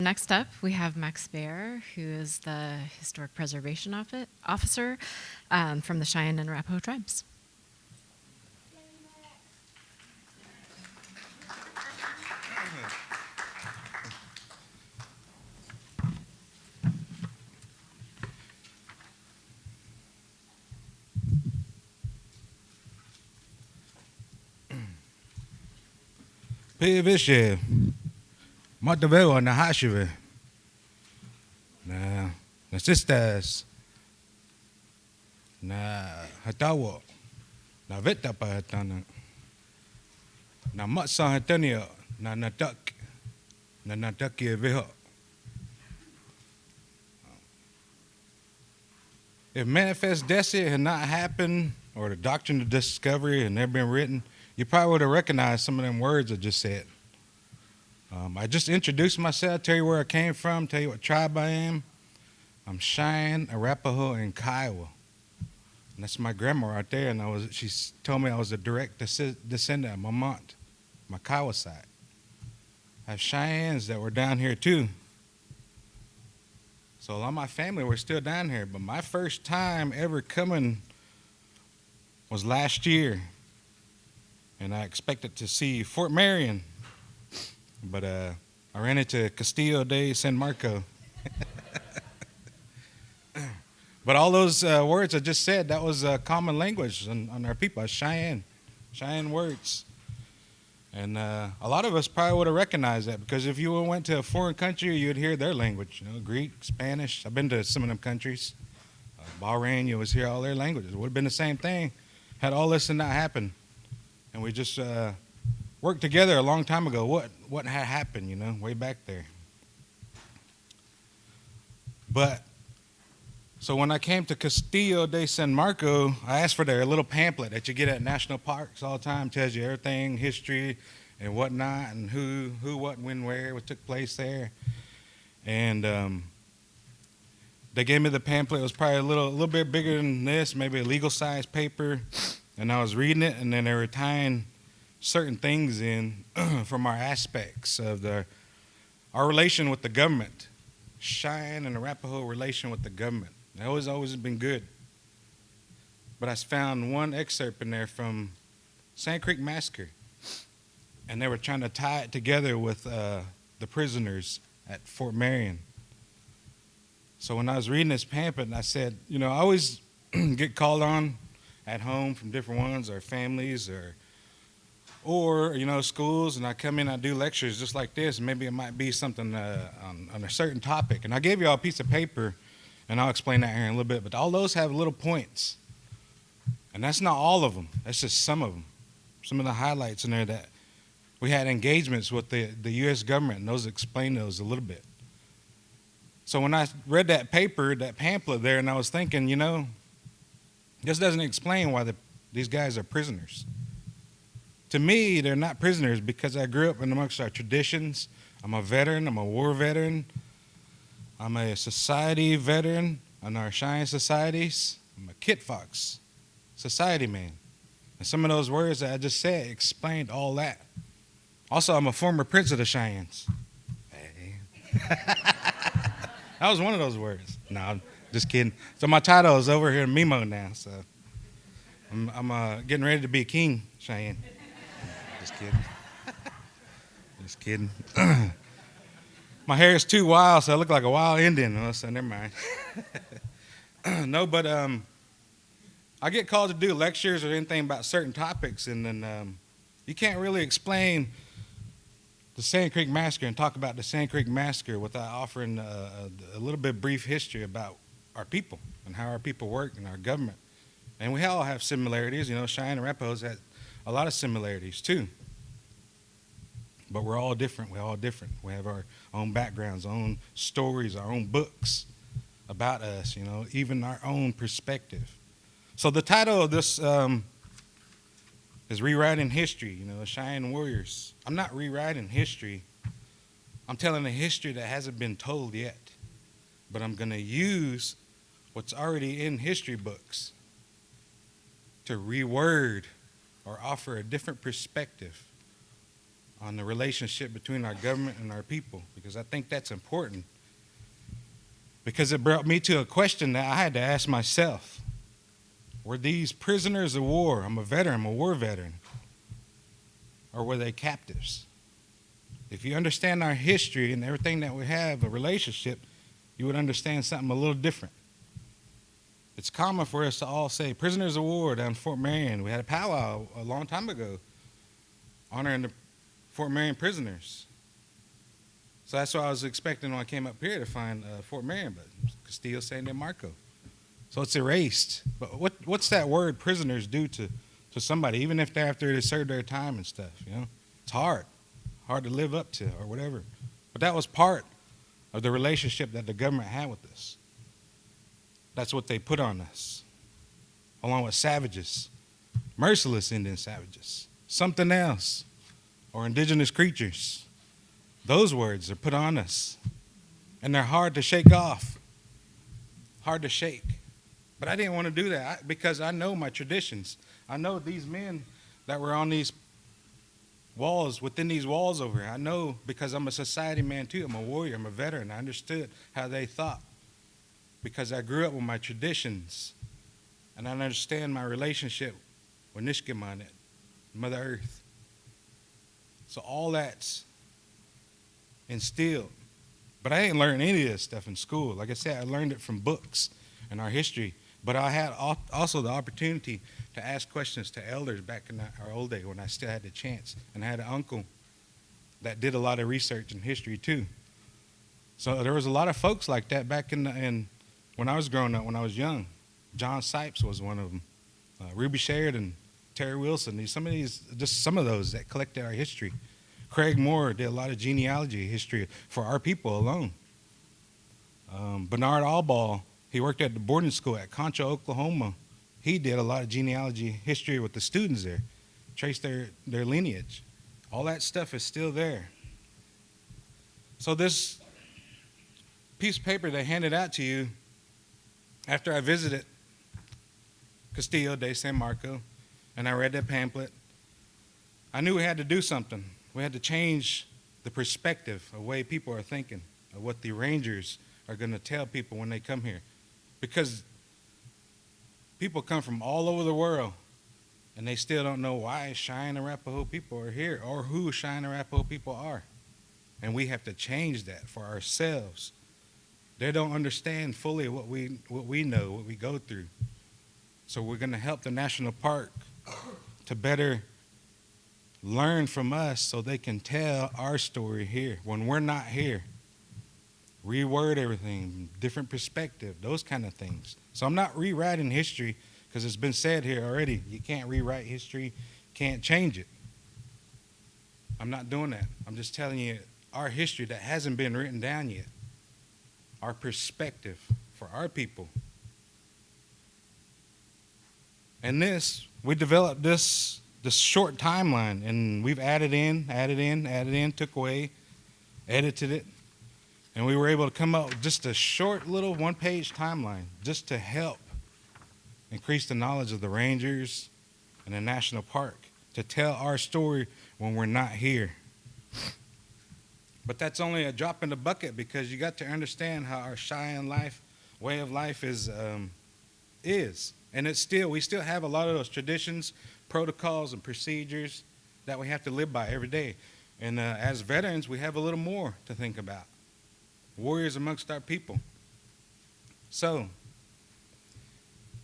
Next up, we have Max Bear, who is the Historic Preservation Officer from the Cheyenne and Arapaho tribes. Pivishe, Monteveo na Hashive, na sisters, na Hatawo, na Vita Pahatana, na Matsa Hatania, na Nataki Viho. If Manifest Destiny had not happened, or the Doctrine of Discovery had never been written, you probably would have recognized some of them words I just said. I just introduced myself, tell you where I came from, tell you what tribe I am. I'm Cheyenne, Arapaho, and Kiowa. And that's my grandma right there, and she told me I was a direct descendant of my aunt, my Kiowa side. I have Cheyennes that were down here too. So a lot of my family were still down here, but my first time ever coming was last year. And I expected to see Fort Marion, but I ran into Castillo de San Marco. But all those words I just said, that was common language on our people, Cheyenne words. And a lot of us probably would have recognized that, because if you went to a foreign country, you'd hear their language, Greek, Spanish. I've been to some of them countries. Bahrain, you always hear all their languages. It would have been the same thing had all this not happened. And we just worked together a long time ago. What had happened, way back there. But, so when I came to Castillo de San Marco, I asked for their little pamphlet that you get at national parks all the time. Tells you everything, history and whatnot, and who, what, when, where, what took place there. And they gave me the pamphlet. It was probably a little bit bigger than this, maybe a legal size paper. And I was reading it, and then they were tying certain things in from our aspects of our relation with the government. Cheyenne and Arapaho relation with the government. That was always been good. But I found one excerpt in there from Sand Creek Massacre, and they were trying to tie it together with the prisoners at Fort Marion. So when I was reading this pamphlet, I said, I always get called on at home from different ones, or families, or schools, and I come in, I do lectures just like this, and maybe it might be something on a certain topic. And I gave you all a piece of paper, and I'll explain that here in a little bit, but all those have little points. And that's not all of them, that's just some of them. Some of the highlights in there that we had engagements with the U.S. government, and those explain those a little bit. So when I read that paper, that pamphlet there, and I was thinking, this doesn't explain why these guys are prisoners. To me, they're not prisoners because I grew up in amongst our traditions. I'm a veteran. I'm a war veteran. I'm a society veteran on our Cheyenne societies. I'm a Kit Fox society man. And some of those words that I just said explained all that. Also, I'm a former prince of the Cheyennes. Hey. That was one of those words. No, I'm just kidding. So my title is over here in Memo now. So I'm getting ready to be a king, Cheyenne. Just kidding. Just kidding. My hair is too wild, so I look like a wild Indian. Oh, so never mind. No, but I get called to do lectures or anything about certain topics, and then you can't really explain the Sand Creek Massacre and talk about the Sand Creek Massacre without offering a little bit brief history about our people and how our people work and our government. And we all have similarities. Cheyenne and Arapaho's had a lot of similarities too. But we're all different. We're all different. We have our own backgrounds, our own stories, our own books about us, even our own perspective. So the title of this is Rewriting History, Cheyenne Warriors. I'm not rewriting history. I'm telling a history that hasn't been told yet. But I'm going to use what's already in history books to reword or offer a different perspective on the relationship between our government and our people, because I think that's important. Because it brought me to a question that I had to ask myself. Were these prisoners of war? I'm a veteran, I'm a war veteran. Or were they captives? If you understand our history and everything that we have, a relationship, you would understand something a little different. It's common for us to all say, prisoners of war down in Fort Marion. We had a powwow a long time ago honoring the Fort Marion prisoners. So that's what I was expecting when I came up here to find Fort Marion, but Castillo, San Marco. So it's erased. But what's that word prisoners do to somebody, even if they're after they served their time and stuff, you know? It's hard to live up to or whatever. But that was part of the relationship that the government had with us. That's what they put on us, along with savages, merciless Indian savages, something else, or indigenous creatures. Those words are put on us, and they're hard to shake off, hard to shake. But I didn't want to do that because I know my traditions. I know these men that were on these walls, within these walls over here. I know because I'm a society man too. I'm a warrior. I'm a veteran. I understood how they thought because I grew up with my traditions, and I understand my relationship with Nishkimanet, Mother Earth. So all that's instilled. But I didn't learn any of this stuff in school. Like I said, I learned it from books and our history. But I had also the opportunity to ask questions to elders back in our old day when I still had the chance. And I had an uncle that did a lot of research in history too. So there was a lot of folks like that back in when I was growing up, when I was young. John Sipes was one of them. Ruby Sheridan, Terry Wilson, some of those that collected our history. Craig Moore did a lot of genealogy history for our people alone. Bernard Allball, he worked at the boarding school at Concho, Oklahoma. He did a lot of genealogy history with the students there, traced their lineage. All that stuff is still there. So this piece of paper they handed out to you after I visited Castillo de San Marco and I read that pamphlet, I knew we had to do something. We had to change the perspective of the way people are thinking, of what the rangers are going to tell people when they come here. Because people come from all over the world, and they still don't know why Cheyenne and Arapaho people are here or who Cheyenne and Arapaho people are. And we have to change that for ourselves. They don't understand fully what we know, what we go through. So we're going to help the national park to better learn from us so they can tell our story here when we're not here. Reword everything, different perspective, those kind of things. So I'm not rewriting history because it's been said here already. You can't rewrite history, can't change it. I'm not doing that. I'm just telling you our history that hasn't been written down yet. Our perspective for our people. And we developed this short timeline, and we've added in, took away, edited it, and we were able to come up with just a short little one-page timeline just to help increase the knowledge of the rangers and the national park, to tell our story when we're not here. But that's only a drop in the bucket because you got to understand how our Cheyenne way of life is. And we still have a lot of those traditions, protocols, and procedures that we have to live by every day. And as veterans, we have a little more to think about. Warriors amongst our people. So,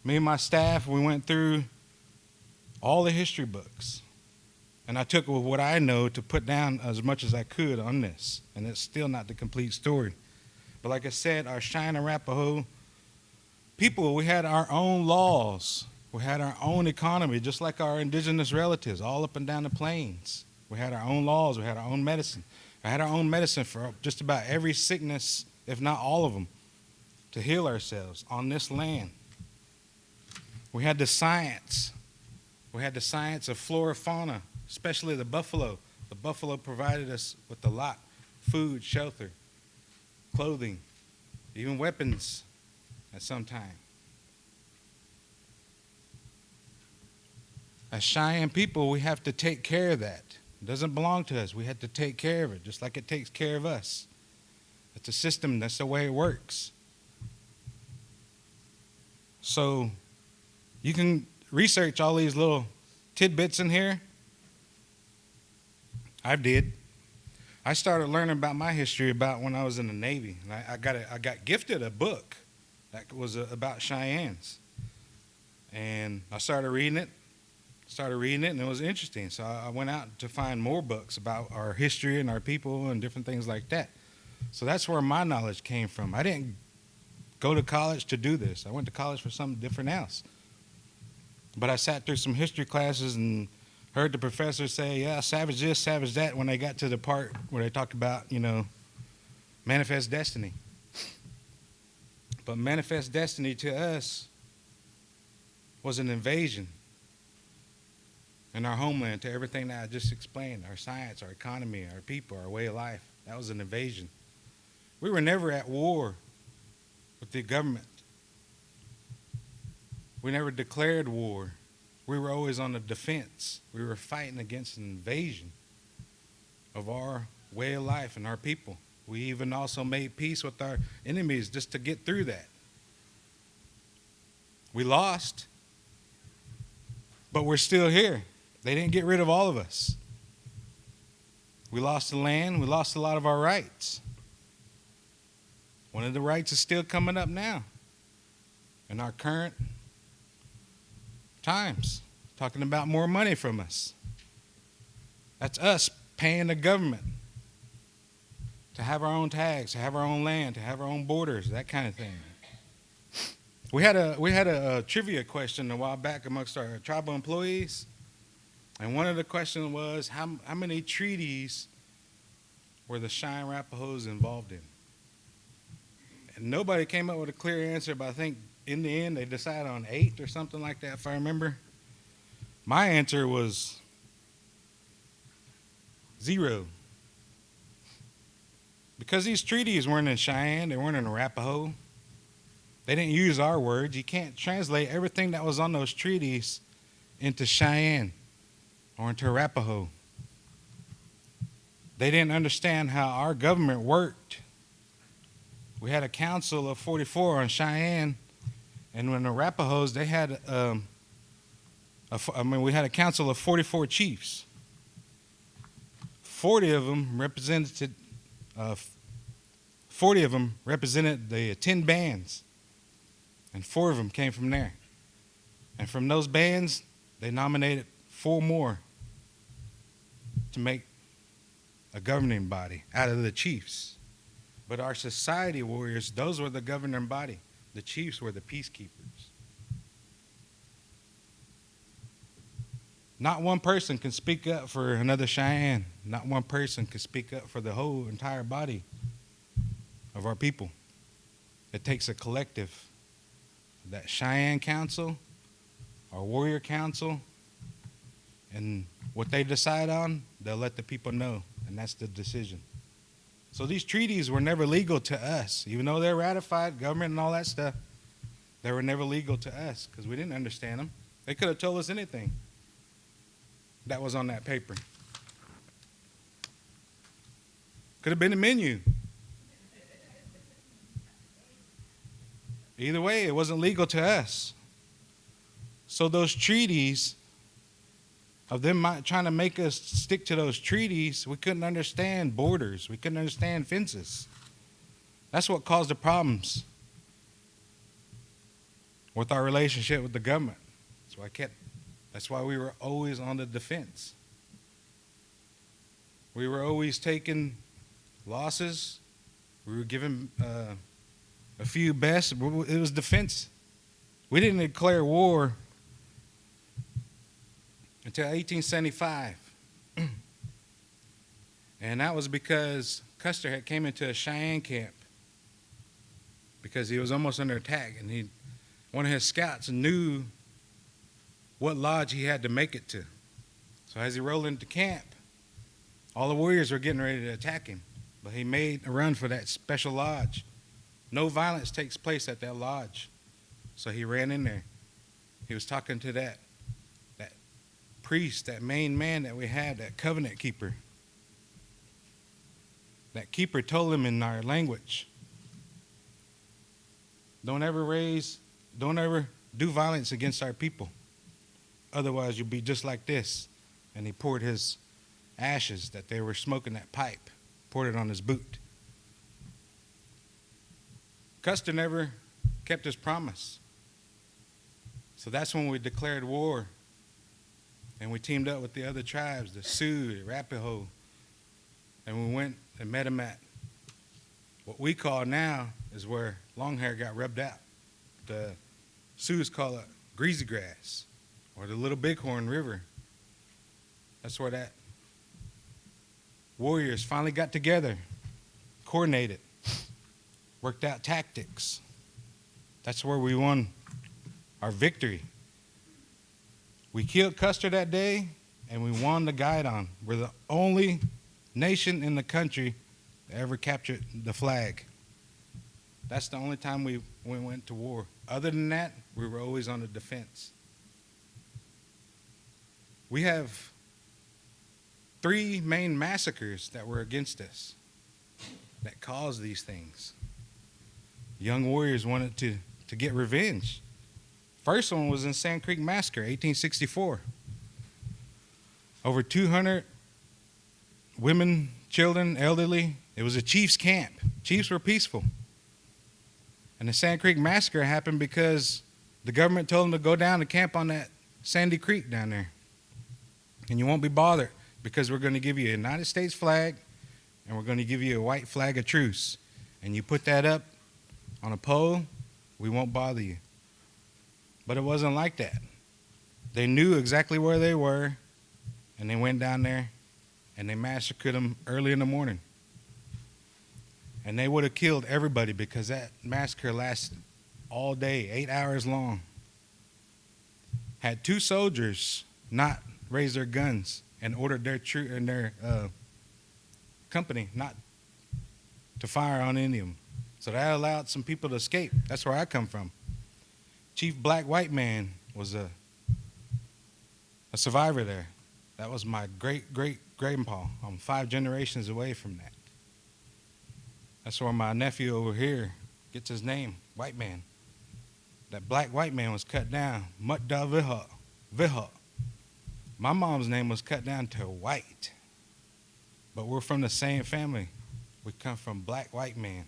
me and my staff, we went through all the history books. And I took what I know to put down as much as I could on this. And it's still not the complete story. But like I said, our Cheyenne Arapaho people, we had our own laws. We had our own economy, just like our indigenous relatives, all up and down the plains. We had our own laws. We had our own medicine. I had our own medicine for just about every sickness, if not all of them, to heal ourselves on this land. We had the science. We had the science of flora, fauna, especially the buffalo. The buffalo provided us with a lot: food, shelter, clothing, even weapons at some time. As Cheyenne people, we have to take care of that. It doesn't belong to us. We have to take care of it, just like it takes care of us. It's a system. That's the way it works. So you can research all these little tidbits in here. I did. I started learning about my history about when I was in the Navy. And I got gifted a book that was about Cheyennes. And I started reading it, and it was interesting. So I went out to find more books about our history and our people and different things like that. So that's where my knowledge came from. I didn't go to college to do this. I went to college for something different else. But I sat through some history classes and heard the professor say, yeah, savage this, savage that, when they got to the part where they talked about, manifest destiny. But manifest destiny to us was an invasion in our homeland to everything that I just explained, our science, our economy, our people, our way of life. That was an invasion. We were never at war with the government. We never declared war. We were always on the defense. We were fighting against an invasion of our way of life and our people. We even also made peace with our enemies just to get through that. We lost, but we're still here. They didn't get rid of all of us. We lost the land. We lost a lot of our rights. One of the rights is still coming up now in our current times, talking about more money from us. That's us paying the government to have our own tags, to have our own land, to have our own borders, that kind of thing. We had a trivia question a while back amongst our tribal employees, and one of the questions was how many treaties were the Cheyenne Arapahos involved in? And nobody came up with a clear answer, but I think in the end they decided on 8 or something like that, if I remember. My answer was 0. Because these treaties weren't in Cheyenne, they weren't in Arapaho. They didn't use our words. You can't translate everything that was on those treaties into Cheyenne or into Arapaho. They didn't understand how our government worked. We had a council of 44 on Cheyenne, and when the Arapahos, they had, we had a council of 44 chiefs. 40 of them represented the 10 bands, and 4 of them came from there. And from those bands, they nominated 4 more to make a governing body out of the chiefs. But our society warriors, those were the governing body. The chiefs were the peacekeepers. Not one person can speak up for another Cheyenne. Not one person can speak up for the whole entire body of our people. It takes a collective. That Cheyenne Council, our Warrior Council, and what they decide on, they'll let the people know, and that's the decision. So these treaties were never legal to us. Even though they're ratified, government and all that stuff, they were never legal to us because we didn't understand them. They could have told us anything that was on that paper. Could have been a menu. Either way, it wasn't legal to us. So those treaties, of them trying to make us stick to those treaties, we couldn't understand borders. We couldn't understand fences. That's what caused the problems with our relationship with the government. That's why we were always on the defense. We were always taking losses. We were given a few bests. It was defense. We didn't declare war until 1875. And that was because Custer had came into a Cheyenne camp because he was almost under attack, and one of his scouts knew what lodge he had to make it to. So as he rolled into camp, all the warriors were getting ready to attack him, but he made a run for that special lodge. No violence takes place at that lodge. So he ran in there. He was talking to that priest, that main man that we had, that covenant keeper, that keeper told him in our language, don't ever do violence against our people. Otherwise, you'll be just like this. And he poured his ashes that they were smoking, that pipe, poured it on his boot. Custer never kept his promise. So that's when we declared war. And we teamed up with the other tribes, the Sioux, the Arapaho. And we went and met them at what we call now is where long hair got rubbed out. The Sioux call it greasy grass, or the Little Bighorn River. That's where that warriors finally got together, coordinated, worked out tactics. That's where we won our victory. We killed Custer that day, and we won the Guidon. We're the only nation in the country that ever captured the flag. That's the only time we went to war. Other than that, we were always on the defense. We have 3 main massacres that were against us that caused these things. Young warriors wanted to get revenge. First one was in Sand Creek Massacre, 1864. Over 200 women, children, elderly. It was a chief's camp. Chiefs were peaceful. And the Sand Creek Massacre happened because the government told them to go down and camp on that Sandy Creek down there. And you won't be bothered because we're going to give you a United States flag and we're going to give you a white flag of truce. And you put that up on a pole, we won't bother you. But it wasn't like that. They knew exactly where they were, and they went down there and they massacred them early in the morning. And they would have killed everybody because that massacre lasted all day, 8 hours long. Had 2 soldiers not raise their guns and ordered their company not to fire on any of them. So that allowed some people to escape. That's where I come from. Chief Black White Man was a survivor there. That was my great-great-grandpa. I'm 5 generations away from that. That's where my nephew over here gets his name, White Man. That Black White Man was cut down, Mut Da Viha. My mom's name was cut down to White. But we're from the same family. We come from Black White Man,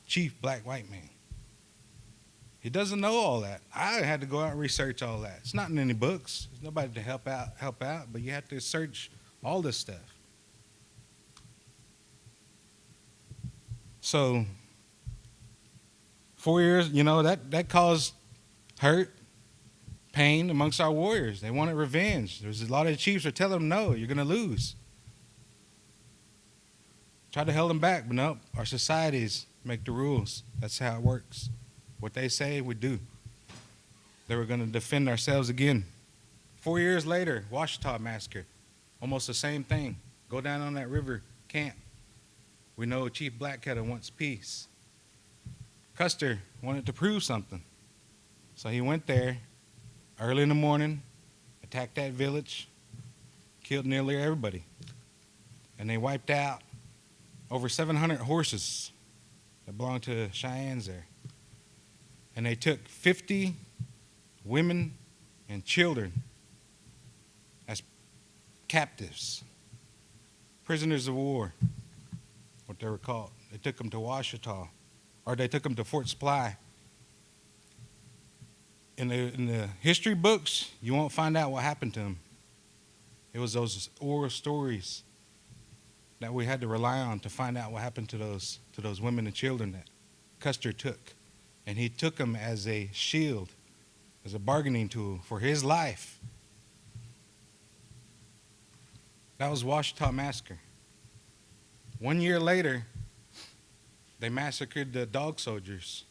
Chief Black White Man. He doesn't know all that. I had to go out and research all that. It's not in any books. There's nobody to help out, but you have to search all this stuff. So 4 years, that caused hurt, pain amongst our warriors. They wanted revenge. There's a lot of the chiefs are telling them, no, you're going to lose. Try to hold them back, but no, our societies make the rules. That's how it works. What they say, we do. They were going to defend ourselves again. 4 years later, Ouachita Massacre, almost the same thing. Go down on that river, camp. We know Chief Blackketter wants peace. Custer wanted to prove something. So he went there early in the morning, attacked that village, killed nearly everybody. And they wiped out over 700 horses that belonged to Cheyennes there. And they took 50 women and children as captives, prisoners of war, what they were called. They took them to Ouachita, or they took them to Fort Supply. In the history books, you won't find out what happened to them. It was those oral stories that we had to rely on to find out what happened to those women and children that Custer took. And he took them as a shield, as a bargaining tool for his life. That was Ouachita Massacre. 1 year later, they massacred the dog soldiers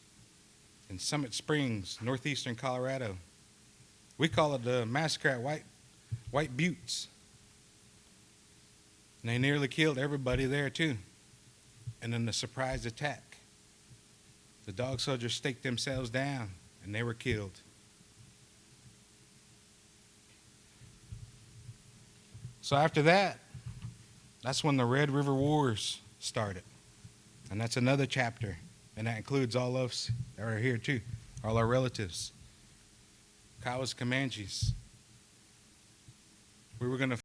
in Summit Springs, northeastern Colorado. We call it the massacre at White Buttes. And they nearly killed everybody there too. And then the surprise attack. The dog soldiers staked themselves down and they were killed. So after that, that's when the Red River Wars started. And that's another chapter. And that includes all of us that are here too, all our relatives. Kiowas, Comanches. We were going to